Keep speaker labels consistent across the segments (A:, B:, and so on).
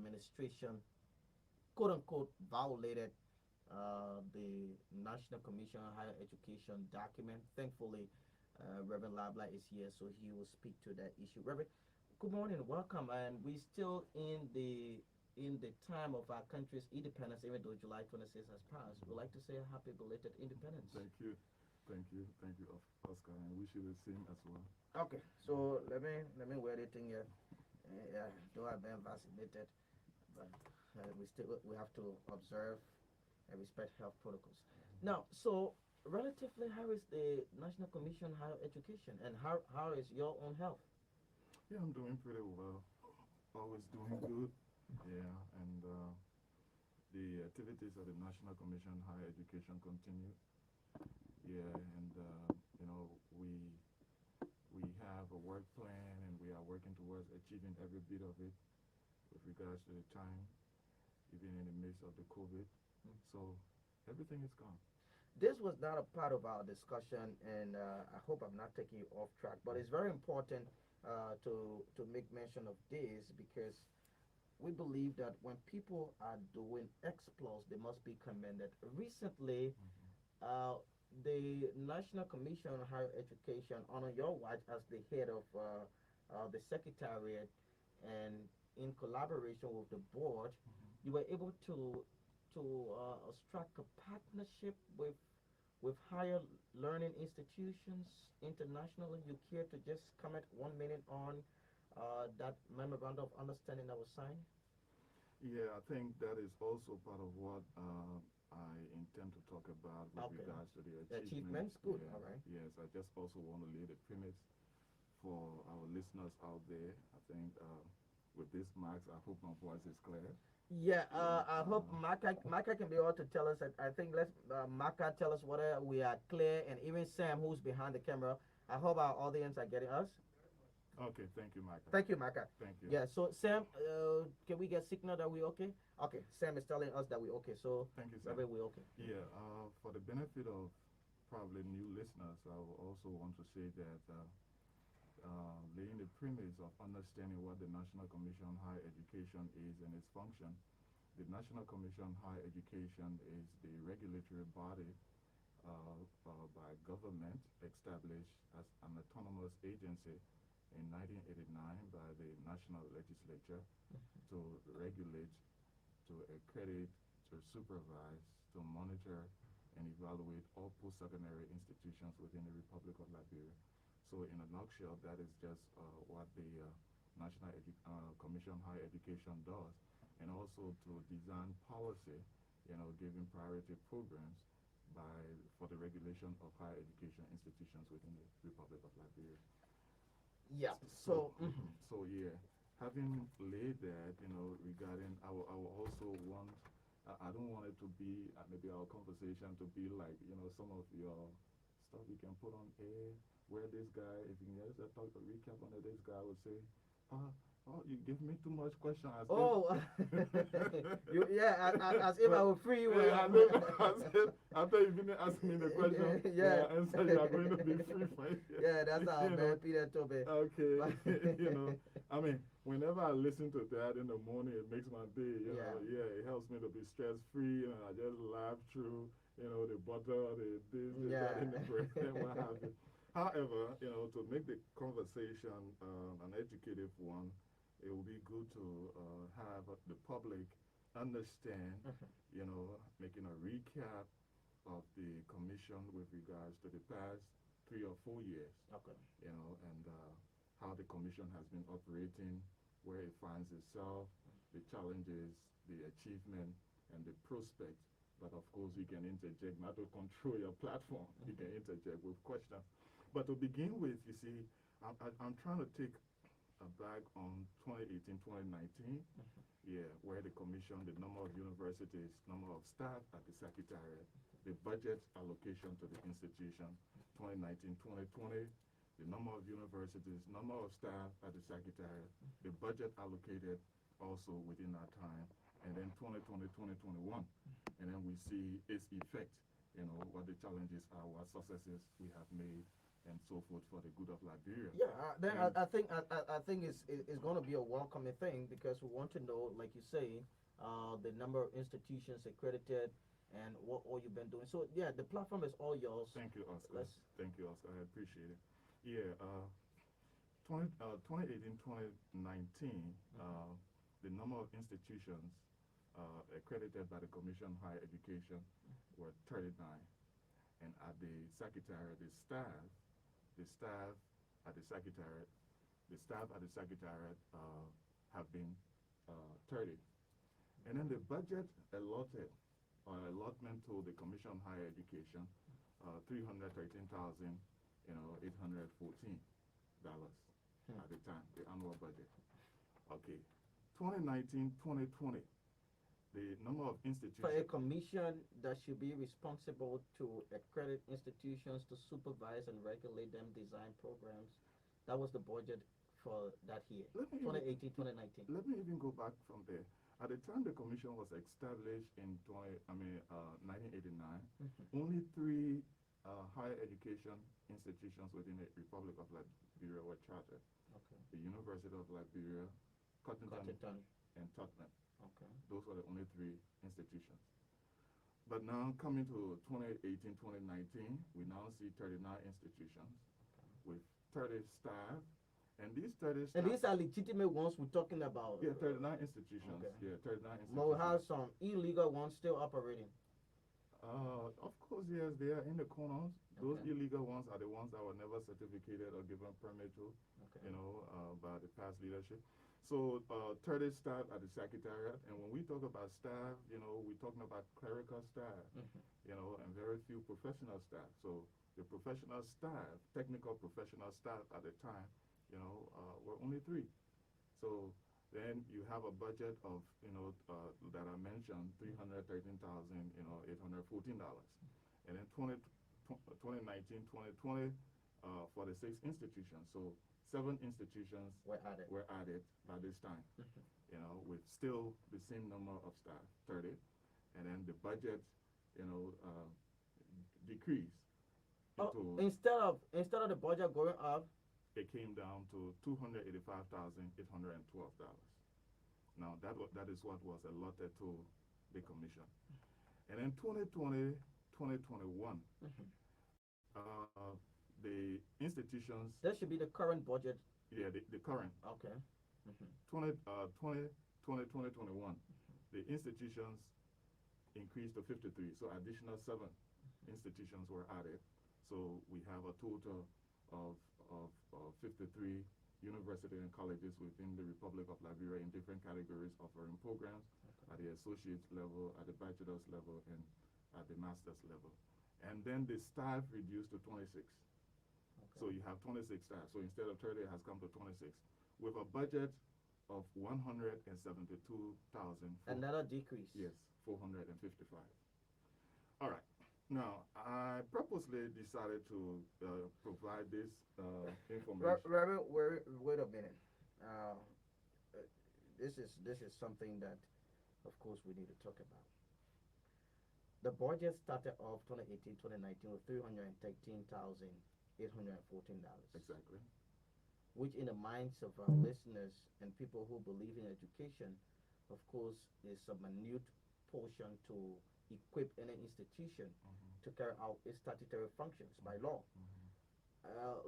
A: administration, quote unquote, violated the National Commission on Higher Education document. Thankfully, Reverend Labla is here, so he will speak to that issue. Reverend, good morning, welcome, and we still in the time of our country's independence, even though July 26th has passed. We'd like to say a happy belated independence.
B: Thank you, Oscar, and wish you the same as well.
A: Okay, so let me wear the thing here. Yeah, though I've been vaccinated, but we have to observe and respect health protocols. Now, so relatively, how is the National Commission on Higher Education, and how is your own health?
B: Yeah, I'm doing pretty well. Always doing good. Yeah, and the activities of the National Commission on Higher Education continue. Yeah, and we have a work plan, and we are working towards achieving every bit of it with regards to the time, even in the midst of the COVID.
A: Mm.
B: So everything is gone.
A: This was not a part of our discussion, and I hope I'm not taking you off track. But it's very important to make mention of this because we believe that when people are doing exploits, they must be commended. Recently, uh, the National Commission on Higher Education, on your watch as the head of the Secretariat, and in collaboration with the board, you were able to strike a partnership with higher learning institutions internationally. You care to just comment 1 minute on that memorandum of understanding that was signed?
B: Yeah, I think that is also part of what I intend to talk about with
A: Okay.
B: regards to the
A: Achievements,
B: achievements.
A: good,
B: Yeah,
A: all right.
B: yes, I just also want to lay the premise for our listeners out there. I think with this marks, I hope my voice is clear.
A: Yeah,
B: Yeah,
A: I hope Marka can be able to tell us. I think let's Marka tell us whether we are clear, and even Sam, who's behind the camera. I hope our audience are getting us.
B: okay, thank you, Marka.
A: Thank you, Marka.
B: Thank you.
A: Yeah, so Sam, can we get signal that we okay? Okay, Sam is telling us that we okay. So,
B: Thank you, Sam.
A: Reverend, we okay.
B: Yeah, for the benefit of probably new listeners, I will also want to say that laying the premise of understanding what the National Commission on Higher Education is and its function. The National Commission on Higher Education is the regulatory body by government established as an autonomous agency in 1989 by the National Legislature to regulate, to accredit, to supervise, to monitor, and evaluate all post-secondary institutions within the Republic of Liberia. So in a nutshell, that is just what the Commission on Higher Education does, and also to design policy, giving priority programs for the regulation of higher education institutions within the Republic of Liberia.
A: Yeah.
B: So,
A: So, mhm.
B: so yeah, having laid that, regarding, I will also want, I don't want it to be, maybe our conversation to be like, some of your stuff you can put on air, where this guy, if you can just talk a recap on it, this guy would say, uh, oh, you give me too much question. As
A: Oh, as if I will free you.
B: yeah, as if, after you finish asking me the question,
A: Yeah.
B: answer, you are going to be free for it.
A: Yeah, that's how
B: You know,
A: man Peter Tobe.
B: Okay, I mean, whenever I listen to that in the morning, it makes my day.
A: Yeah.
B: Yeah, it helps me to be stress free, and I just laugh through, the butter, the this, the that, and the bread, and what have you. However, to make the conversation an educative one, it will be good to have the public understand, making a recap of the commission with regards to the past 3 or 4 years,
A: Okay.
B: and how the commission has been operating, where it finds itself, the challenges, the achievement, and the prospect. But of course, you can interject, not to control your platform. You can interject with questions. But to begin with, you see, I'm trying to take back on 2018, 2019, yeah, where the commission, the number of universities, number of staff at the secretariat, the budget allocation to the institution, 2019, 2020, the number of universities, number of staff at the secretariat, the budget allocated also within that time, and then 2020, 2021, and then we see its effect, what the challenges are, what successes we have made, and so forth for the good of Liberia.
A: Yeah, then
B: And
A: I think it's going to be a welcoming thing because we want to know, like you say, the number of institutions accredited and what all you've been doing. So yeah, the platform is all yours.
B: thank you, Oscar.
A: Let's.
B: Thank you, Oscar. I appreciate it. Yeah, 2018, 2019, the number of institutions accredited by the Commission on Higher Education were 39. And at the Secretariat, the staff at the Secretariat, have been 30. And then the budget allotted or allotment to the Commission on Higher Education, 313,000, $814 at the time, the annual budget. Okay, 2019, 2020, the number of
A: For a
B: institutions.
A: commission that should be responsible to accredit institutions to supervise and regulate them, design programs, that was the budget for that year,
B: Let me
A: 2018, 2019.
B: Let me even go back from there. At the time the commission was established in 1989, only three higher education institutions within the Republic of Liberia were chartered:
A: Okay.
B: the University of Liberia, Cottonton,
A: Cotton.
B: and Tottenham.
A: Okay.
B: Those were the only three institutions. But now coming to 2018, 2019, we now see 39 institutions with 30 staff. And these 30 staff.
A: And these are legitimate ones we're talking about.
B: Yeah, 39 institutions.
A: Okay.
B: Yeah, 39 institutions.
A: But we have some illegal ones still operating.
B: Of course, yes, they are in the corners. Those
A: Okay.
B: illegal ones are the ones that were never certificated or given permit to,
A: Okay.
B: by the past leadership. So 30 staff at the Secretariat, and when we talk about staff, we're talking about clerical staff, and very few professional staff. So the professional staff, technical professional staff at the time, were only three. So then you have a budget of, that I mentioned, $313,814. And then 2019, 2020, for the six institutions. So 7 institutions
A: Were added.
B: by this time, with still the same number of staff, 30. And then the budget, decreased.
A: Instead of the budget going up,
B: it came down to $285,812. Now that is what was allotted to the commission. And in 2020, 2021, the institutions.
A: that should be the current budget.
B: Yeah, the current.
A: Okay.
B: 2021, the institutions increased to 53. So additional 7 institutions were added. So we have a total of 53 universities and colleges within the Republic of Liberia in different categories offering programs at the associate level, at the bachelor's level, and at the master's level. And then the staff reduced to 26.
A: Okay.
B: So you have 26 staff. So instead of 30, it has come to 26 with a budget of 172,000.
A: Another decrease.
B: Yes, 455. All right. Now, I purposely decided to provide this information.
A: Wait a minute. This is something that, of course, we need to talk about. The budget started off 2018, 2019 with $313,814.
B: Exactly.
A: Which in the minds of our listeners and people who believe in education, of course, is a minute portion to equip any institution to carry out its statutory functions by law.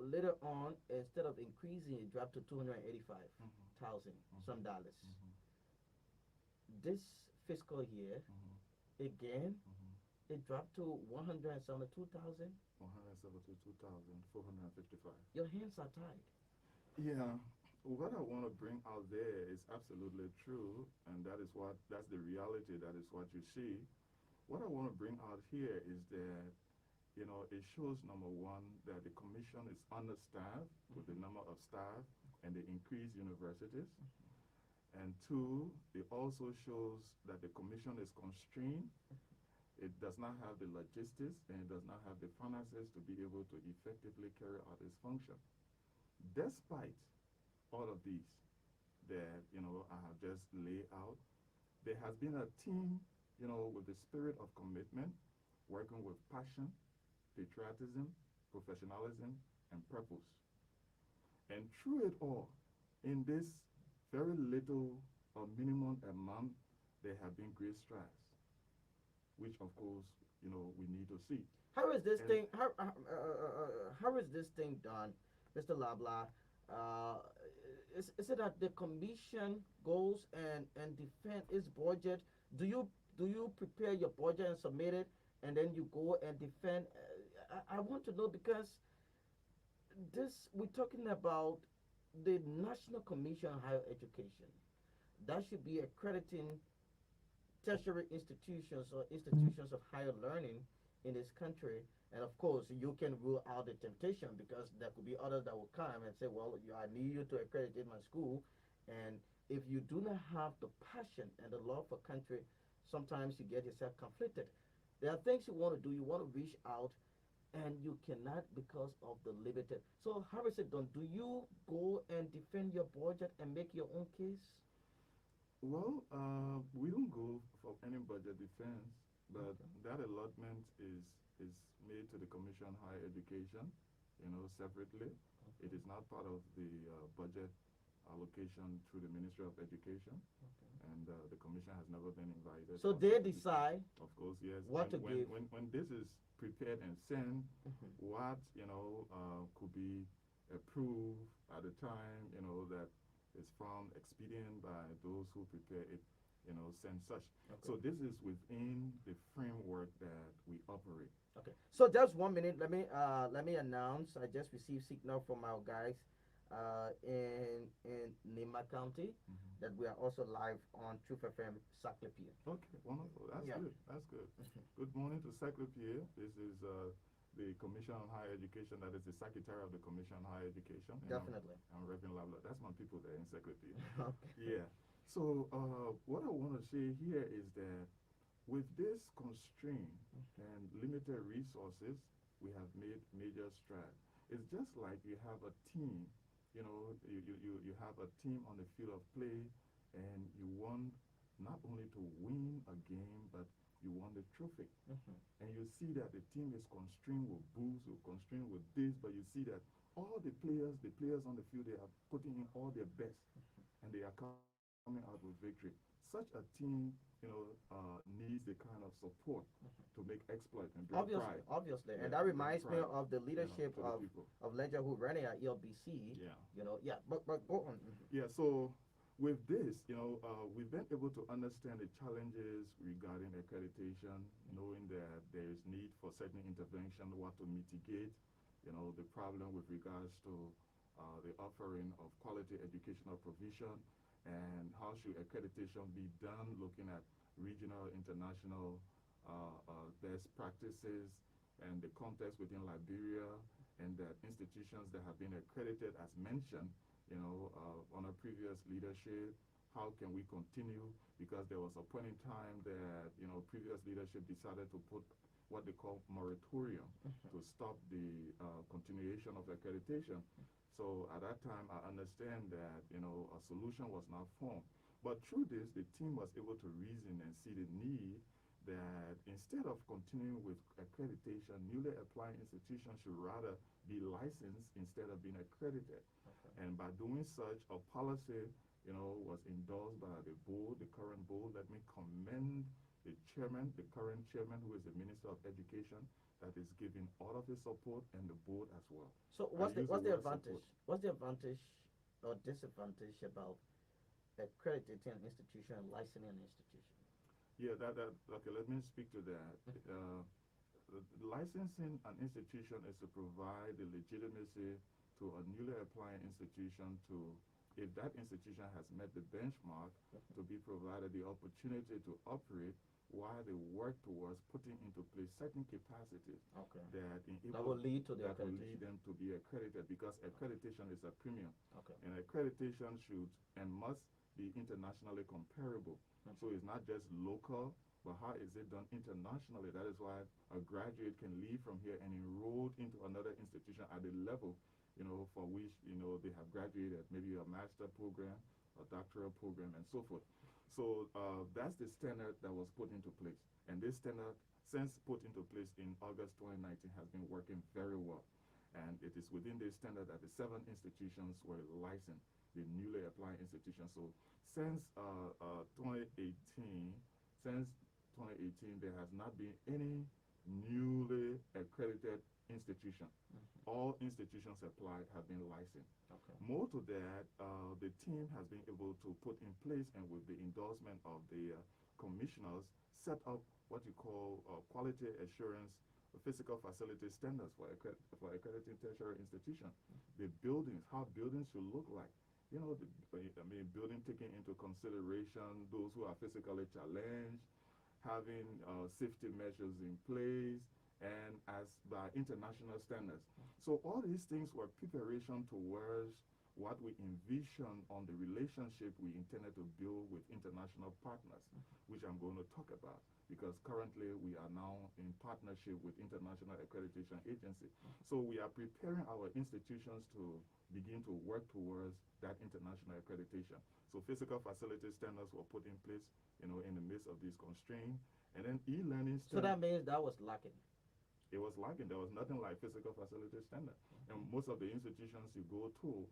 A: Later on, instead of increasing, it dropped to 285,000 some dollars. This fiscal year, again, it dropped to 172,000.
B: 172,455.
A: Your hands are tied.
B: Yeah, what I want to bring out there is absolutely true, and that's the reality, that is what you see. What I want to bring out here is that, it shows, number one, that the commission is understaffed with the number of staff and the increased universities. And 2, it also shows that the commission is constrained. It does not have the logistics and it does not have the finances to be able to effectively carry out its function. Despite all of these that I have just laid out, there has been a team, with the spirit of commitment, working with passion, patriotism, professionalism, and purpose. And through it all, in this very little or minimum amount, there have been great strides, which of course, we need to see.
A: How is this
B: And
A: thing? How is this thing done, Mr. Labla? Uh, is it that the commission goes and defend its budget? Do you do you prepare your budget and submit it, and then you go and defend? I want to know because this we're talking about the National Commission on Higher Education. That should be accrediting tertiary institutions or institutions of higher learning in this country. And of course, you can rule out the temptation because there could be others that will come and say, well, I need you to accredit my school. And if you do not have the passion and the love for country, sometimes you get yourself conflicted. There are things you want to do, you want to reach out, and you cannot because of the limited. So, how is it done? Do you go and defend your budget and make your own case?
B: well, we don't go for any budget defense, but
A: Okay.
B: that allotment is made to the Commission on Higher Education, separately. It is not part of the budget allocation through the Ministry of Education,
A: Okay.
B: and the commission has never been invited
A: So
B: for
A: they
B: such a discussion.
A: decide
B: Of course, yes.
A: what to give.
B: When this is prepared and sent,
A: Mhm.
B: what could be approved at the time, that is found expedient by those who prepare it, send such.
A: Okay.
B: So this is within the framework that we operate.
A: Okay. So just 1 minute. Let me announce. I just received signal from our guys in Nima County that we are also live on Truth FM Saclipia.
B: Okay, wonderful. That's
A: Yeah.
B: good. That's good. Good morning to Secretary. This is the Commission on Higher Education. That is the Secretary of the Commission on Higher Education. And
A: Definitely.
B: I'm Reverend Labla. That's my people there in Secretary.
A: Okay.
B: Yeah. So what I want to say here is that with this constraint and limited resources, we have made major strides. It's just like you have a team, you have a team on the field of play, and you want not only to win a game, but you want the trophy.
A: Mhm.
B: And you see that the team is constrained with booze or constrained with this, but you see that all the players on the field, they are putting in all their best, and they are coming out with victory. Such a team, needs the kind of support to make exploit and bring
A: Obviously,
B: pride.
A: obviously,
B: Yeah,
A: and that
B: bring
A: reminds me
B: pride,
A: of the leadership
B: to the people.
A: of Ledger Hurani at ELBC.
B: Yeah.
A: Yeah, but go on. Mhm.
B: Yeah, so with this, we've been able to understand the challenges regarding accreditation, knowing that there is need for certain intervention, what to mitigate, the problem with regards to the offering of quality educational provision, and how should accreditation be done, looking at regional, international best practices, and the context within Liberia, and that institutions that have been accredited, as mentioned, on a previous leadership, how can we continue? Because there was a point in time that, previous leadership decided to put what they call moratorium to stop the continuation of accreditation. So at that time, I understand that, a solution was not formed. But through this, the team was able to reason and see the need that instead of continuing with accreditation, newly applying institutions should rather be licensed instead of being accredited.
A: Okay.
B: And by doing such, a policy, was endorsed by the board, the current board. Let me commend the chairman, the current chairman, who is the Minister of Education, that is giving all of his support, and the board as well.
A: So
B: I use
A: what's
B: the
A: the
B: word
A: advantage?
B: support.
A: What's the advantage or disadvantage about accrediting an institution and licensing an institution?
B: Yeah, okay, let me speak to that. Licensing an institution is to provide the legitimacy to a newly applying institution to, if that institution has met the benchmark, to be provided the opportunity to operate while they work towards putting into place certain capacities
A: Okay.
B: that
A: will lead to the
B: that will lead
A: accreditation.
B: them to be accredited, because accreditation is a premium.
A: Okay.
B: And accreditation should and must be internationally comparable. So it's not just local, but how is it done internationally? That is why a graduate can leave from here and enroll into another institution at the level, for which, they have graduated, maybe a master program, a doctoral program, and so forth. So that's the standard that was put into place. And this standard, since put into place in August 2019, has been working very well. And it is within this standard that the seven institutions were licensed, the newly applying institutions. So since 2018, since 2018, there has not been any newly accredited institution. All institutions applied have been licensed.
A: Okay.
B: More to that, the team has been able to put in place, and with the endorsement of the commissioners, set up what you call quality assurance physical facility standards for accrediting tertiary institutions. The buildings, how buildings should look like. You know, I mean, building taking into consideration those who are physically challenged, having safety measures in place, and as by international standards. So all these things were preparation towards what we envision on the relationship we intended to build with international partners, which I'm going to talk about, because currently we are now in partnership with international accreditation agency. So we are preparing our institutions to begin to work towards that international accreditation. So physical facility standards were put in place, you know, in the midst of this constraint. And then e-learning
A: So that means that was lacking.
B: It was lacking. There was nothing like physical facility standard. And most of the institutions you go to,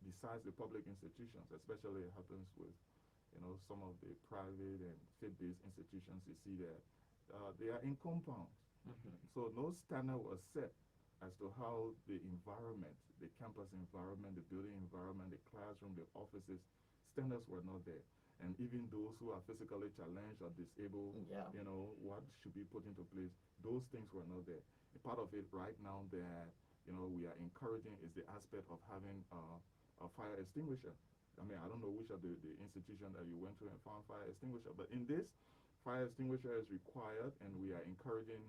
B: besides the public institutions, especially it happens with, you know, some of the private and faith-based institutions, you see that they are in compounds. So no standard was set as to how the environment, the campus environment, the building environment, the classroom, the offices, standards were not there. And even those who are physically challenged or disabled, you know, what should be put into place, those things were not there. A part of it right now that, you know, we are encouraging is the aspect of having a fire extinguisher. I mean, I don't know which of the institution that you went to and found fire extinguisher, but in this, fire extinguisher is required, and we are encouraging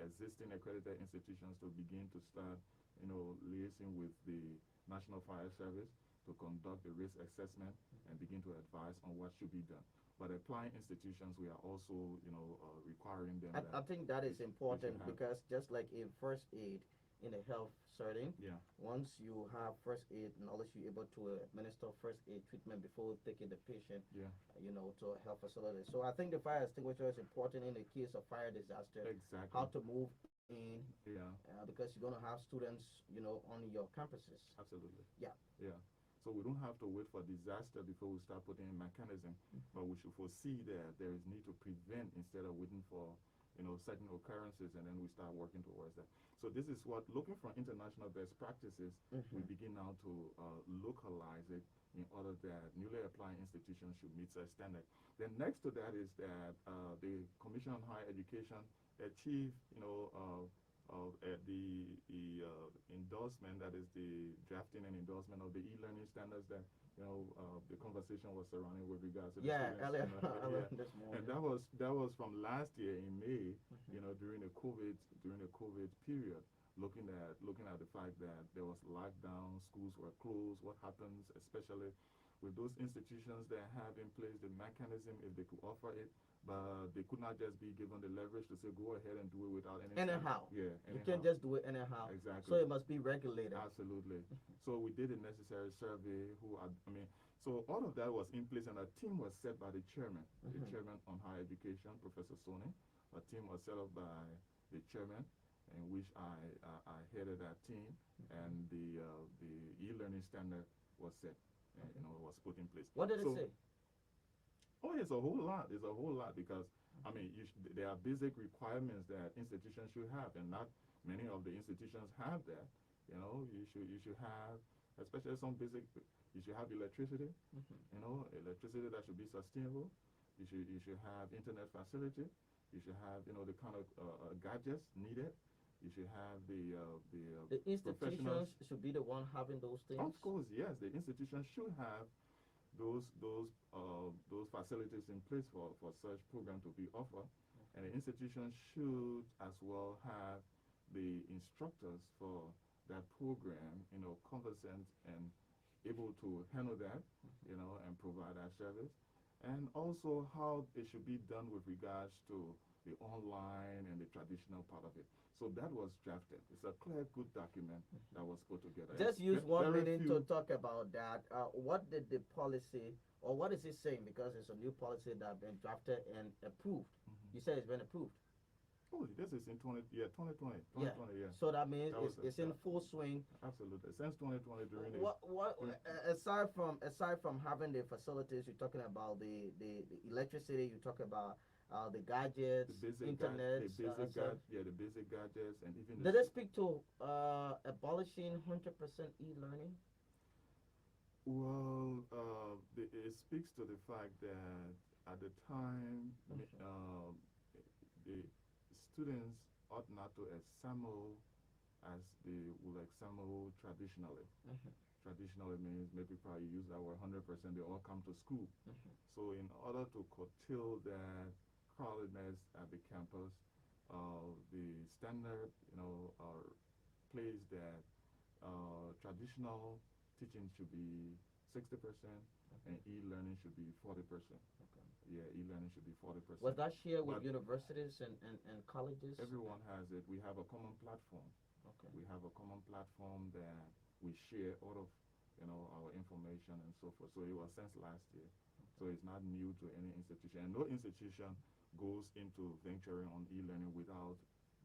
B: existing accredited institutions to begin to start, you know, liaising with the National Fire Service to conduct the risk assessment and begin to advise on what should be done. But applying institutions, we are also, you know, requiring them.
A: I think that is important because just like in first aid in a health setting, once you have first aid knowledge, you're able to administer first aid treatment before taking the patient, you know, to a health facility. So I think the fire extinguisher is important in the case of fire disaster.
B: Exactly.
A: How to move in, because you're going to have students, you know, on your campuses.
B: Absolutely.
A: Yeah.
B: So we don't have to wait for disaster before we start putting in mechanism, but we should foresee that there is need to prevent instead of waiting for, you know, certain occurrences, and then we start working towards that. So this is what, looking for international best practices, we begin now to localize it in order that newly applying institutions should meet such standard. Then next to that is that the Commission on Higher Education achieved, you know, the endorsement, that is the drafting and endorsement of the e-learning standards that, you know, the conversation was surrounding with regards to the students,
A: earlier,
B: you know,
A: earlier this morning.
B: and that was from last year in May, you know, during the COVID period, looking at the fact that there was lockdown, schools were closed. What happens, especially with those institutions that have in place the mechanism, if they could offer it, but they could not just be given the leverage to say go ahead and do it without any
A: anyhow.
B: Anyhow.
A: You can't just do it anyhow.
B: Exactly.
A: So it must be regulated.
B: Absolutely. So we did a necessary survey. So all of that was in place, and a team was set by the chairman, the chairman on higher education, Professor Soni. A team was set up by the chairman, in which I headed that team, and the e-learning standard was set, and, you know, was put in place.
A: What did it say?
B: Oh, it's a whole lot. It's a whole lot because, I mean, there are basic requirements that institutions should have, and not many of the institutions have that. You know, you should have, especially some basic. You should have electricity. You know, electricity that should be sustainable. You should have internet facility. You should have, you know, the kind of gadgets needed. You should have the
A: institutions should be the one having those things.
B: Of course, yes, the institution should have those facilities in place for such program to be offered, and the institution should as well have the instructors for that program, you know, conversant and able to handle that, you know, and provide that service, and also how it should be done with regards to the online and the traditional part of it. So that was drafted. It's a clear, good document that was put together.
A: Just use 1 minute to talk about that. What did the policy, or what is it saying? Because it's a new policy that has been drafted and approved. You said it's been approved.
B: Oh, this is in 2020,
A: Yeah.
B: 2020, yeah.
A: So that means
B: That was
A: it's in
B: that,
A: full swing.
B: absolutely since 2020 during this.
A: What
B: During,
A: aside from having the facilities, you're talking about the electricity. You talk about the gadgets, internet. So
B: the basic gadgets, and even
A: did they speak to abolishing 100% e-learning?
B: well, it speaks to the fact that at the time,
A: Mhm.
B: the students ought not to assemble as they would assemble traditionally.
A: Mhm.
B: Traditionally means maybe probably use that word 100%. They all come to school.
A: Mhm.
B: So in order to curtail that crowdedness at the campus, the standard, place that traditional teaching should be 60% and
A: Mhm.
B: e-learning should be 40%.
A: Okay.
B: Yeah, e-learning should be
A: Was
B: 40%.
A: that shared with
B: But
A: universities and colleges?
B: everyone has it. We have a common platform.
A: Okay.
B: We have a common platform that we share all of our information and so forth. So it was since last year. So
A: Okay.
B: it's not new to any institution. And no institution goes into venturing on e-learning without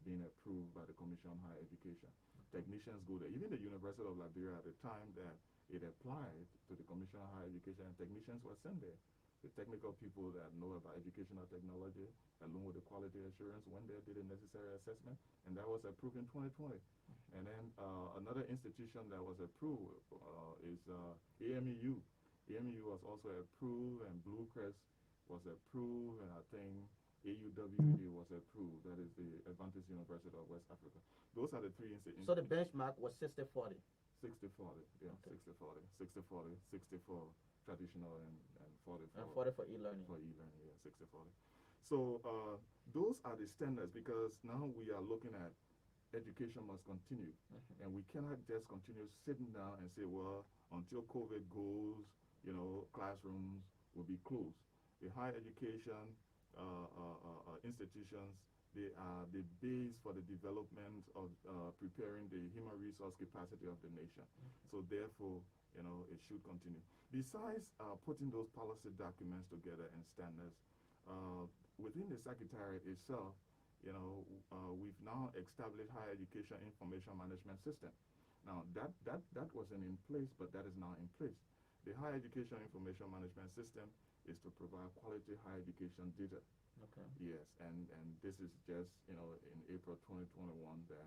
B: being approved by the Commission on Higher Education.
A: Okay.
B: Technicians go there. Even the University of Liberia at the time that it applied to the Commission on Higher Education, technicians were sent there. The technical people that know about educational technology, along with the quality assurance, went there, did a necessary assessment, and that was approved in 2020. And then another institution that was approved is AMEU. AMEU was also approved, and Blue Crest was approved, and I think AUWA was approved. That is the Adventist University of West Africa. Those are the three
A: So the
B: institutions.
A: benchmark was 60-40.
B: 60-40, yeah,
A: Okay.
B: 60-40, 60-40, 60 for traditional and 40
A: And 40 for e-learning.
B: for e-learning, yeah, 60-40. So those are the standards because now we are looking at education must continue.
A: Mhm.
B: And we cannot just continue sitting down and say, well, until COVID goes, classrooms will be closed. The higher education institutions, they are the base for the development of preparing the human resource capacity of the nation. So therefore, it should continue. Besides putting those policy documents together and standards, within the Secretariat itself, we've now established higher education information management system. Now that wasn't in place, but that is now in place. The higher education information management system is to provide quality higher education data.
A: Okay.
B: Yes, and this is just in April 2021 that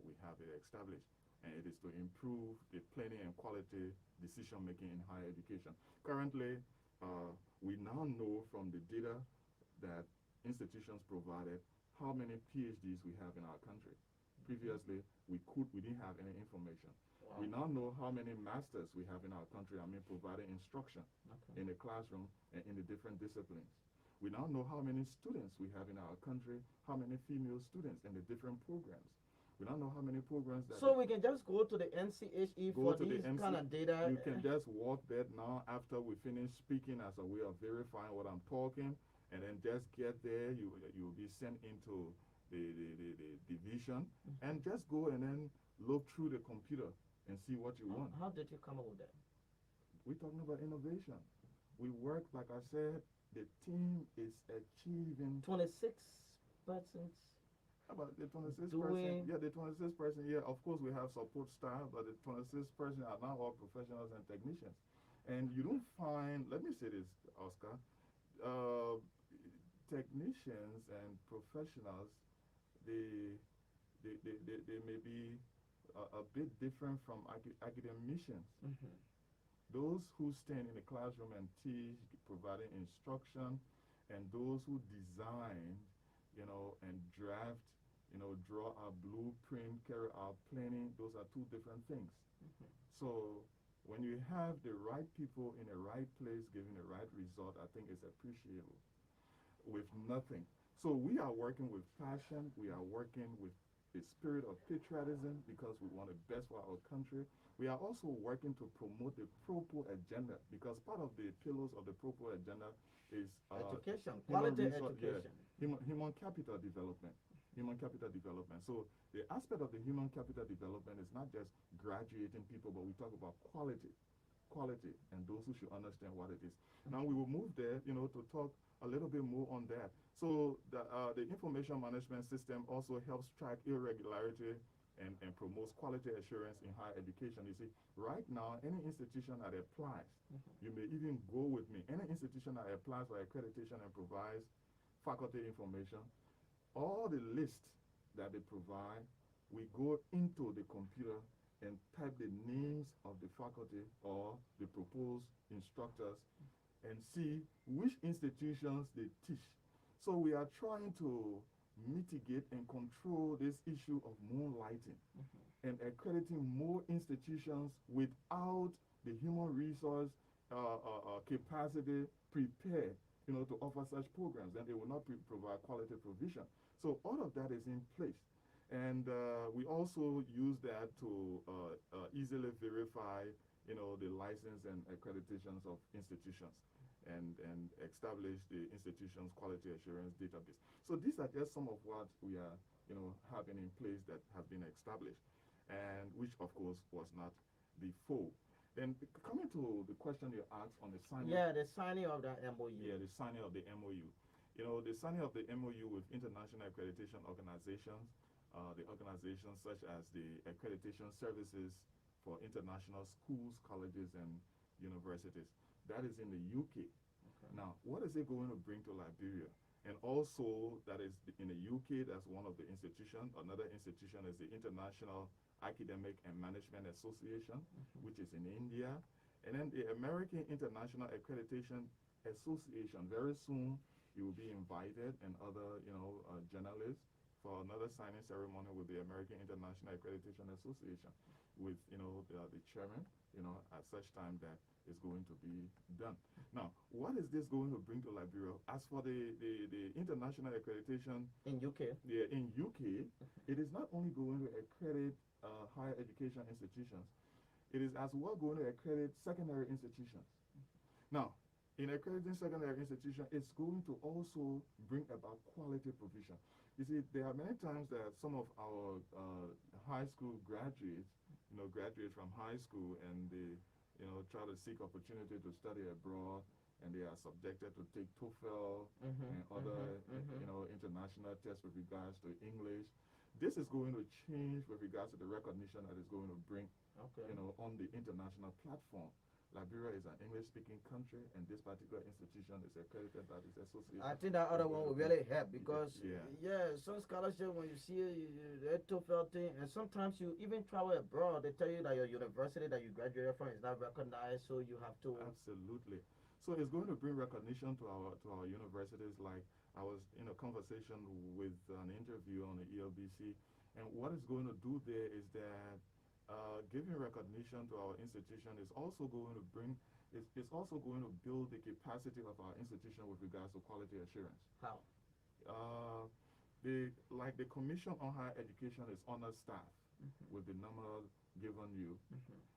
B: we have it established, and it is to improve the planning and quality decision making in higher education. Currently, we now know from the data that institutions provided how many PhDs we have in our country. Previously, we didn't have any information.
A: Wow.
B: We now know how many masters we have in our country. I mean, providing instruction
A: Okay.
B: in the classroom and in the different disciplines. We now know how many students we have in our country, how many female students in the different programs. We now know how many programs that.
A: So we can just go to the NCHE
B: Go
A: for
B: to the
A: these
B: MC.
A: kind of data.
B: You can just walk that now after we finish speaking as a way of verifying what I'm talking, and then just get there. You will be sent into the division, and just go and then look through the computer and see what you want.
A: How did you come up with that?
B: We're talking about innovation. We work, like I said, the team is achieving
A: 26%.
B: about the 26%.
A: Doing.
B: Yeah, the 26%. Yeah, of course, we have support staff, but the 26% are now all professionals and technicians. And you don't find, let me say this, Oscar, uh, technicians and professionals, they, they may be a bit different from academicians.
A: Mm-hmm.
B: Those who stand in the classroom and teach, providing instruction, and those who design, and draft, draw our blueprint, carry our planning, those are two different things.
A: Mm-hmm.
B: So when you have the right people in the right place giving the right result, I think it's appreciable with nothing. So we are working with passion. We are working with a spirit of patriotism because we want the best for our country. We are also working to promote the PROPO agenda because part of the pillars of the PROPO agenda is
A: education,
B: human
A: quality
B: resource,
A: education.
B: yeah, human capital development. Human capital development. So the aspect of the human capital development is not just graduating people, but we talk about quality. quality and those who should understand what it is. Now we will move there, to talk a little bit more on that. So the information management system also helps track irregularity and promotes quality assurance in higher education. You see, right now, any institution that applies, you may even go with me, any institution that applies for accreditation and provides faculty information, all the lists that they provide, we go into the computer and type the names of the faculty or the proposed instructors and see which institutions they teach. So we are trying to mitigate and control this issue of moonlighting and accrediting more institutions without the human resource capacity prepared, to offer such programs, and they will not provide quality provision. So all of that is in place. And we also use that to easily verify, the license and accreditations of institutions and establish the institution's quality assurance database. So these are just some of what we are, having in place that have been established, and which of course was not before. Then coming to the question you asked on the signing.
A: Yeah, the signing of the MOU.
B: Yeah, the signing of the MOU. The signing of the MOU with international accreditation organizations, the organizations such as the Accreditation Services for International Schools, Colleges, and Universities. That is in the UK.
A: Okay.
B: Now, what is it going to bring to Liberia? And also, that is in the UK, that's one of the institutions. Another institution is the International Academic and Management Association, which is in India. And then the American International Accreditation Association. Very soon, you will be invited, and other, journalists, for another signing ceremony with the American International Accreditation Association, with, the chairman, at such time that is going to be done. Now, what is this going to bring to Liberia? As for the international accreditation
A: in UK,
B: yeah, in UK, it is not only going to accredit higher education institutions, it is as well going to accredit secondary institutions. Now, in accrediting secondary institutions, it's going to also bring about quality provision. You see, there are many times that some of our high school graduates, graduate from high school, and they, try to seek opportunity to study abroad, and they are subjected to take TOEFL and other, international tests with regards to English. This is going to change with regards to the recognition that is going to bring, on the international platform. Liberia is an English-speaking country, and this particular institution is accredited by this association.
A: I think that other one will really help because, some scholarship, when you see the TOEFL thing, and sometimes you even travel abroad, they tell you that your university that you graduated from is not recognized, so you have to.
B: Absolutely. So it's going to bring recognition to our universities. Like, I was in a conversation with an interview on the ELBC, and what it's going to do there is that giving recognition to our institution is also going to bring, it's also going to build the capacity of our institution with regards to quality assurance.
A: How?
B: The Commission on Higher Education is understaffed with the number given you.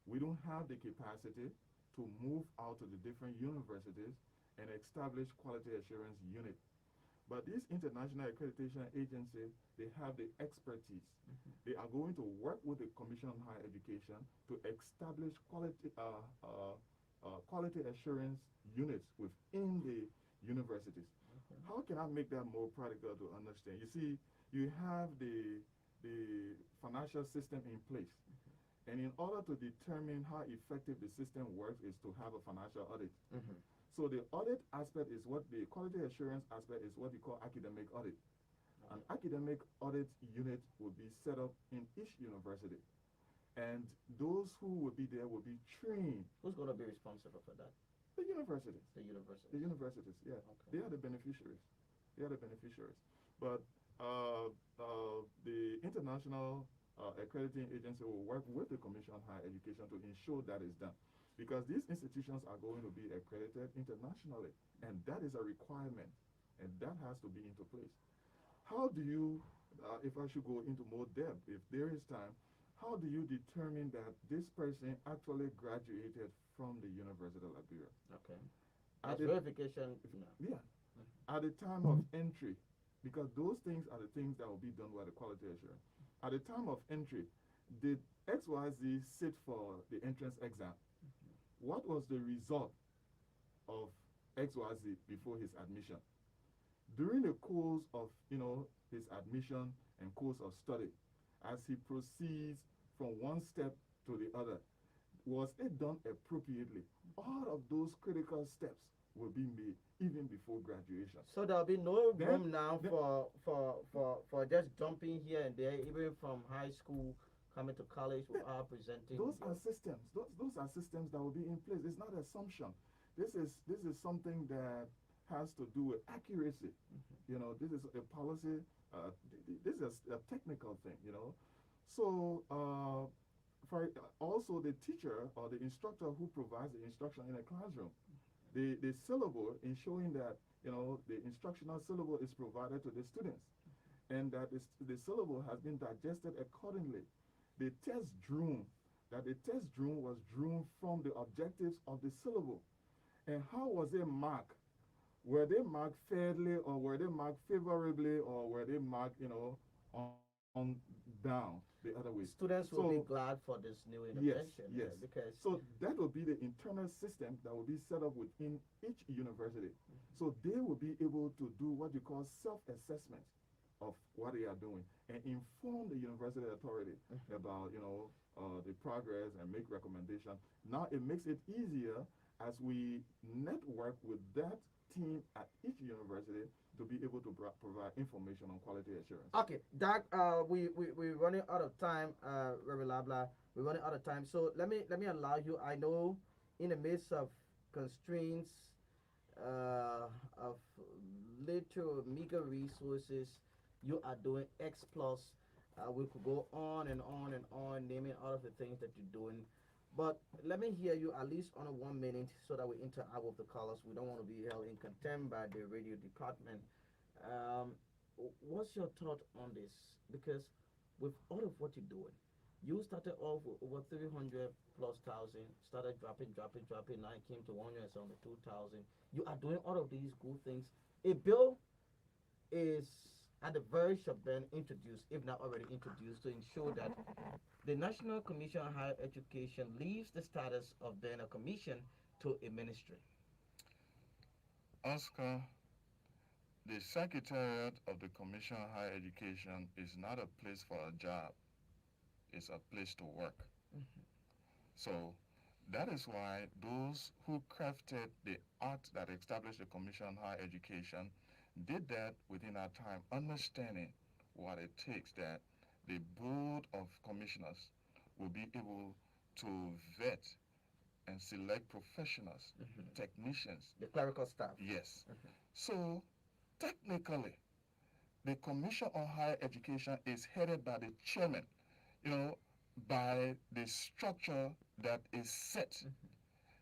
B: We don't have the capacity to move out to the different universities and establish quality assurance unit. But this international accreditation agency, they have the expertise. They are going to work with the Commission on Higher Education to establish quality assurance units within the universities. How can I make that more practical to understand? You see, you have the financial system in place. And in order to determine how effective the system works is to have a financial audit. So the audit aspect is what the quality assurance aspect is what we call academic audit. An academic audit unit will be set up in each university. And those who will be there will be trained.
A: Who's going to be responsible for that?
B: The universities.
A: The universities.
B: The universities, yeah.
A: Okay.
B: They are the beneficiaries. They are the beneficiaries. But the International Accrediting Agency will work with the Commission on Higher Education to ensure that is done. Because these institutions are going to be accredited internationally, and that is a requirement, and that has to be into place. How do you, if I should go into more depth, if there is time, how do you determine that this person actually graduated from the University of Liberia?
A: Okay. As verification.
B: Yeah. At the time of entry, because those things are the things that will be done by the quality assurance. At the time of entry, did XYZ sit for the entrance exam? what was the result of XYZ before his admission. During the course of, his admission and course of study, as he proceeds from one step to the other, was it done appropriately? All of those critical steps will be made even before graduation.
A: So there'll be no
B: Then,
A: room now
B: then
A: for just jumping here and there, even from high school coming to college without presenting.
B: those are systems. Those are systems that will be in place. It's not assumption. This is something that has to do with accuracy. This is a policy. This is a technical thing. So for also the teacher or the instructor who provides the instruction in a classroom, the syllable in showing that the instructional syllable is provided to the students, and that the syllable has been digested accordingly. The test drew was drawn from the objectives of the syllable. And how was they marked? Were they marked fairly, or were they marked favorably, or were they marked, on down the other way?
A: Students will be glad for this new intervention.
B: Yes.
A: Because
B: so that will be the internal system that will be set up within each university. So they will be able to do what you call self-assessment of what they are doing and inform the university authority about the progress and make recommendations. Now it makes it easier as we network with that team at each university to be able to provide information on quality assurance.
A: Okay, Doc, we're running out of time, Reverend Labla. We're running out of time. So let me allow you. I know in the midst of constraints, of little meager resources, you are doing X plus. We could go on and on and on, naming all of the things that you're doing. But let me hear you at least on a 1 minute so that we interact with the callers. We don't want to be held in contempt by the radio department. What's your thought on this? Because with all of what you're doing, you started off with over 300 plus thousand, started dropping. Now it came to 172,000. You are doing all of these good things. A bill is at the verge of being introduced, if not already introduced, to ensure that the National Commission on Higher Education leaves the status of being a commission to a ministry.
C: Oscar, the Secretariat of the Commission on Higher Education is not a place for a job. It's a place to work. So that is why those who crafted the act that established the Commission on Higher Education did that within our time, understanding what it takes that the board of commissioners will be able to vet and select professionals, technicians.
A: The clerical staff.
C: Yes. So technically, the Commission on Higher Education is headed by the chairman, by the structure that is set.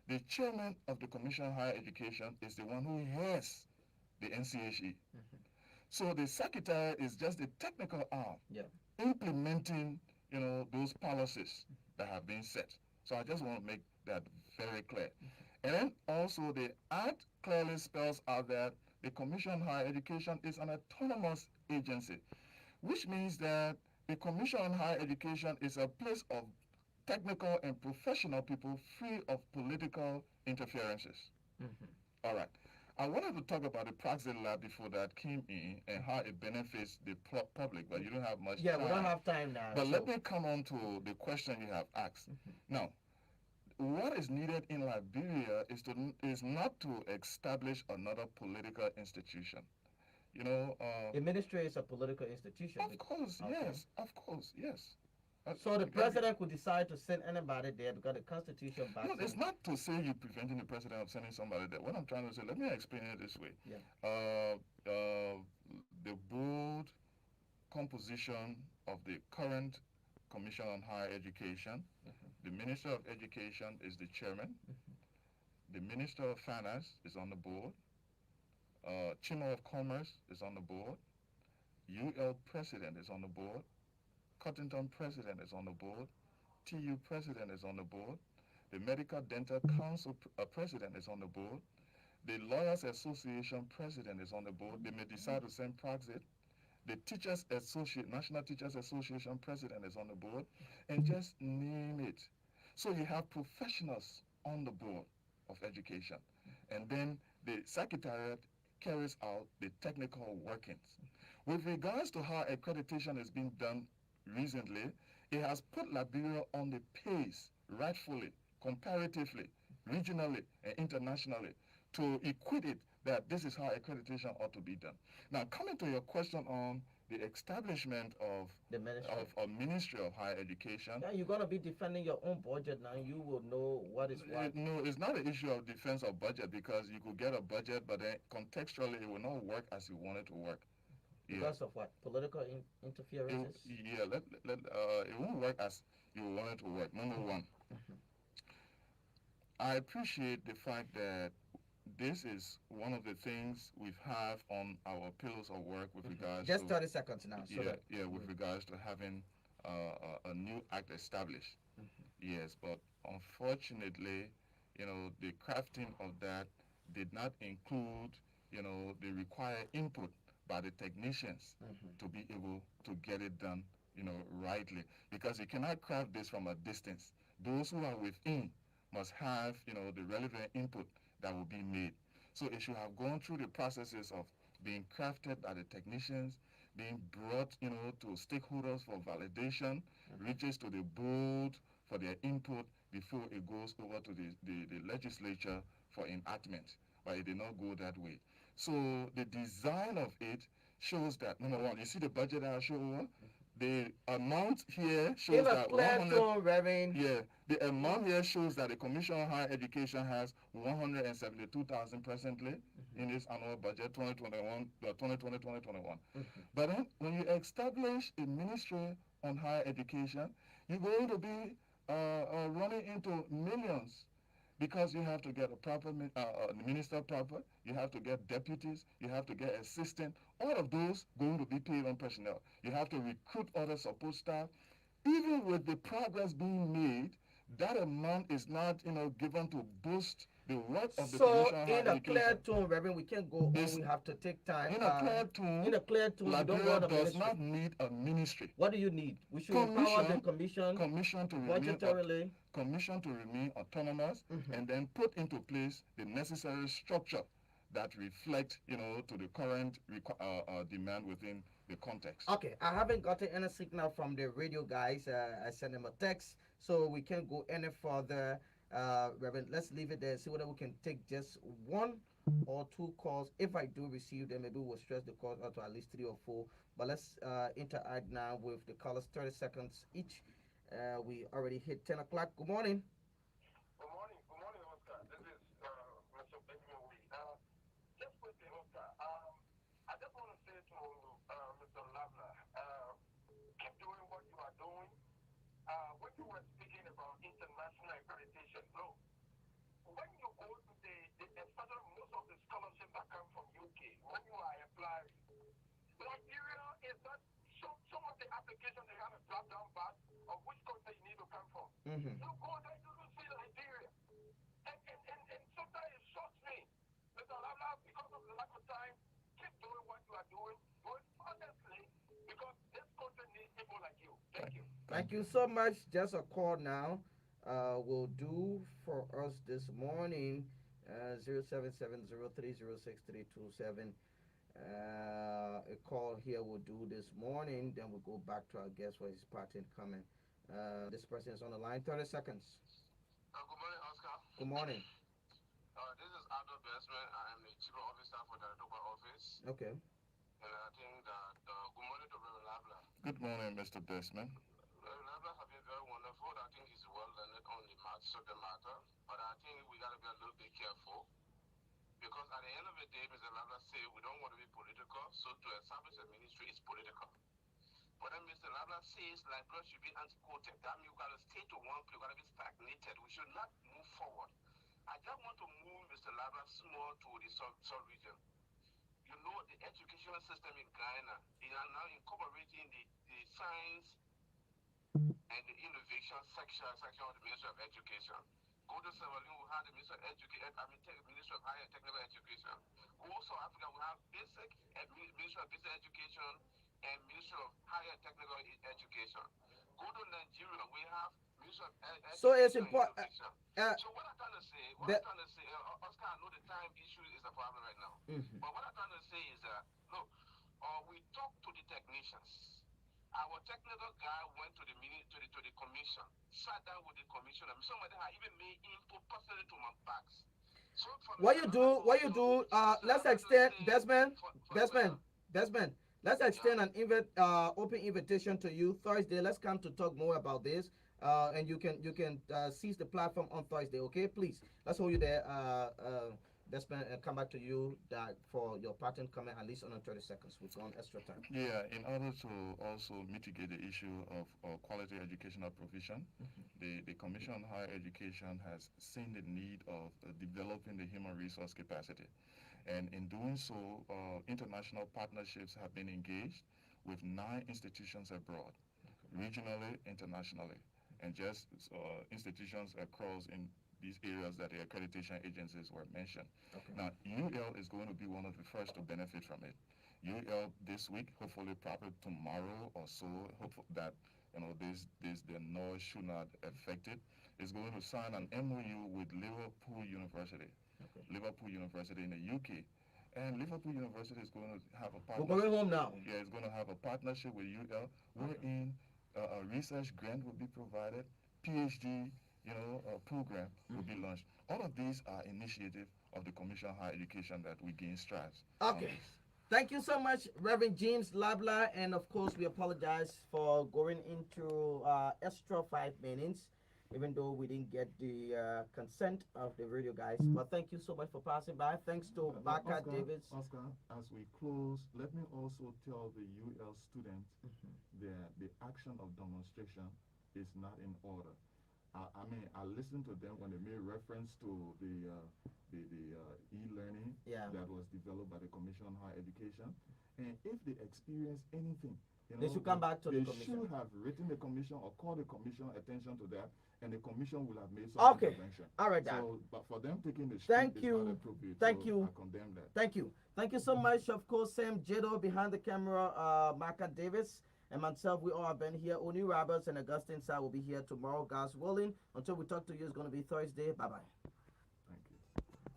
C: The chairman of the Commission on Higher Education is the one who heads the NCHE. So the secretary is just the technical arm implementing, those policies that have been set. So I just want to make that very clear. And then also the act clearly spells out that the Commission on Higher Education is an autonomous agency, which means that the Commission on Higher Education is a place of technical and professional people free of political interferences. All right. I wanted to talk about the Praxis Lab before that came in and how it benefits the public, but you don't have much time.
A: Yeah, we don't have time now.
C: But let me come on to the question you have asked. Now, what is needed in Liberia is not to establish another political institution.
A: The ministry is a political institution.
C: Of course, yes. Of course, yes.
A: So the president could decide to send anybody there because the Constitution backs
C: No, it's not to say you're preventing the president of sending somebody there. What I'm trying to say, let me explain it this way. The board composition of the current Commission on Higher Education, the Minister of Education is the chairman, the Minister of Finance is on the board, Chamber of Commerce is on the board, UL President is on the board, Cottington President is on the board, TU President is on the board, the Medical Dental Council President is on the board, the Lawyers Association President is on the board. They may decide to send Praxis. The National Teachers Association President is on the board, and just name it. So you have professionals on the board of education. And then the secretariat carries out the technical workings. With regards to how accreditation is being done recently, it has put Liberia on the pace, rightfully, comparatively, regionally, and internationally, to equate it that this is how accreditation ought to be done. Now, coming to your question on the establishment of
A: The ministry.
C: a Ministry of Higher Education.
A: Yeah, you're gonna be defending your own budget now. You will know what is what.
C: No, it's not an issue of defense of budget because you could get a budget, but then contextually it will not work as you want it to work.
A: Because of what? Political interferences?
C: It won't work as you want it to work. Number one, I appreciate the fact that this is one of the things we have on our pillars of work with regards
A: Just
C: to
A: 30 seconds now. So that,
C: with regards to having a new act established. Yes, but unfortunately, the crafting of that did not include, the required input by the technicians to be able to get it done, rightly. Because you cannot craft this from a distance. Those who are within must have, the relevant input that will be made. So it should have gone through the processes of being crafted by the technicians, being brought, to stakeholders for validation, reaches to the board for their input before it goes over to the legislature for enactment. But it did not go that way. So the design of it shows that, number one, you see the budget I showed. The amount here shows
A: in a
C: that
A: clear tone, Reverend.
C: Yeah, the amount here shows that the Commission on Higher Education has 172,000 presently in its annual budget 2020-2021. But then when you establish a Ministry on Higher Education, you're going to be running into millions because you have to get a proper minister proper, you have to get deputies, you have to get assistant. All of those going to be paid on personnel. You have to recruit other support staff. Even with the progress being made, that amount is not, given to boost the work of the Commission on Higher
A: in a
C: Education.
A: clear tone, Reverend, we can't go on. We have to take time.
C: In a clear tone,
A: you don't
C: Liberia
A: want a
C: does
A: ministry.
C: not need a ministry.
A: What do you need? We should empower the commission
C: to
A: budgetarily.
C: Commission to remain autonomous and then put into place the necessary structure that reflect, to the current demand within the context.
A: Okay, I haven't gotten any signal from the radio guys. I sent them a text, so we can't go any further. Reverend, let's leave it there. See whether we can take just one or two calls. If I do receive them, maybe we'll stretch the calls out to at least 3 or 4. But let's interact now with the callers, 30 seconds each. We already hit 10 o'clock. Good morning.
D: Good morning, Oscar. This is Mr. Benjamin Wee. Just quickly, Oscar, I just want to say to Mr. Labla, keep doing what you are doing. When you were speaking about international accreditation, no. When you go to especially most of the scholarships that come from UK, when you are applying, Nigeria is not, some of the applications they have a drop down box of which country you need to come from. You go there, you don't see Nigeria. And sometimes it shocks me. Mr. Labla, because of the lack of time, keep doing what you are doing honestly, because this country needs people like you. Thank you.
A: Thank you so much. Just a call now will do for us this morning. 0770306327. A call here will do this morning. Then we'll go back to our guest for his parting comment. This person is on the line. 30 seconds.
D: Good morning, Oscar.
A: Good morning.
D: This is Adol Besman. I am the Chief Officer for the Toba office.
A: Okay.
D: And I think that good morning to Reverend Labla.
C: Good morning, Mr. Besman.
D: Reverend Labla has been very wonderful. I think he's well learned on the subject matter. But I think we got to be a little bit careful. Because at the end of the day, Mr. Labla said we don't want to be political. So to establish a ministry is political. But then Mr. Labla says Liberia should be anti-quoted. That means we got to stay to one place. We got to be stagnated. We should not move forward. I just want to move Mr. Labla small to the South region. You know, the educational system in Ghana is now incorporating the science and the innovation section of the Ministry of Education. Go to Sierra Leone, we have the Ministry of Education, Ministry of Higher and Technical Education. Go to South Africa, we have Ministry of Basic Education and Ministry of Higher and Technical Education. Go to Nigeria, we have Ministry of Education.
A: So it's important.
D: So what I'm trying to what I'm
A: that.
D: trying to say, Oscar, I know the time issue is a problem right now.
A: Mhm.
D: But what I'm trying to say is that, look, we talked to the technicians. Our technical guy went to the to the commission, sat down with the commission, and some of them have even made input personally to my fax. So from the another
A: What you
D: commission,
A: do,
D: so
A: let's
D: I'm trying to
A: extend,
D: say,
A: Desmond,
D: for
A: Desmond, Desmond, let's
D: yeah.
A: extend an open invitation to you Thursday. Let's come to talk more about this. And you can seize the platform on Thursday, okay? Please, let's hold you there. Desmond, and come back to you that for your pattern comment at least on 30 seconds. We've gone extra time.
C: Yeah, in order to also mitigate the issue of quality educational provision, the Commission on Higher Education has seen the need of developing the human resource capacity. And in doing so, international partnerships have been engaged with 9 institutions abroad, regionally, internationally, and just institutions across in these areas that the accreditation agencies were mentioned.
A: Okay.
C: Now, UL is going to be one of the first to benefit from it. UL this week, hopefully probably tomorrow or so, hope that the noise should not affect it, is going to sign an MOU with
A: Okay.
C: Liverpool University in the UK. And Liverpool University is going to have a
A: We're
C: partnership.
A: going home now.
C: Yeah, it's going to have a partnership with UL, wherein a research grant will be provided, PhD, program will be launched. All of these are initiatives of the Commission on Higher Education that we gain strides on
A: Okay.
C: this.
A: Thank you so much, Reverend James Labla, and of course we apologize for going into extra 5 minutes, even though we didn't get the consent of the radio guys. But thank you so much for passing by. Thanks to Marka Davis.
B: Oscar, as we close, let me also tell the UL students that the action of demonstration is not in order. I mean, I listened to them when they made reference to the e-learning
A: Yeah.
B: that was developed by the Commission on Higher Education, and if they experience anything,
A: They should come back to the
B: they
A: commission.
B: should have written the commission or called the commission attention to that, and the commission will have made some
A: Okay.
B: intervention.
A: All right, Dad.
B: So, but for them taking the
A: Thank
B: street is
A: you.
B: not appropriate.
A: Thank
B: so
A: you.
B: I condemn that.
A: Thank you. Thank you so much. Of course, Sam Jado behind the camera, Marka Davis, and myself. We all have been here. Oni Roberts and Augustine Sa will be here tomorrow, God's willing. Until we talk to you, it's going to be Thursday. Bye bye.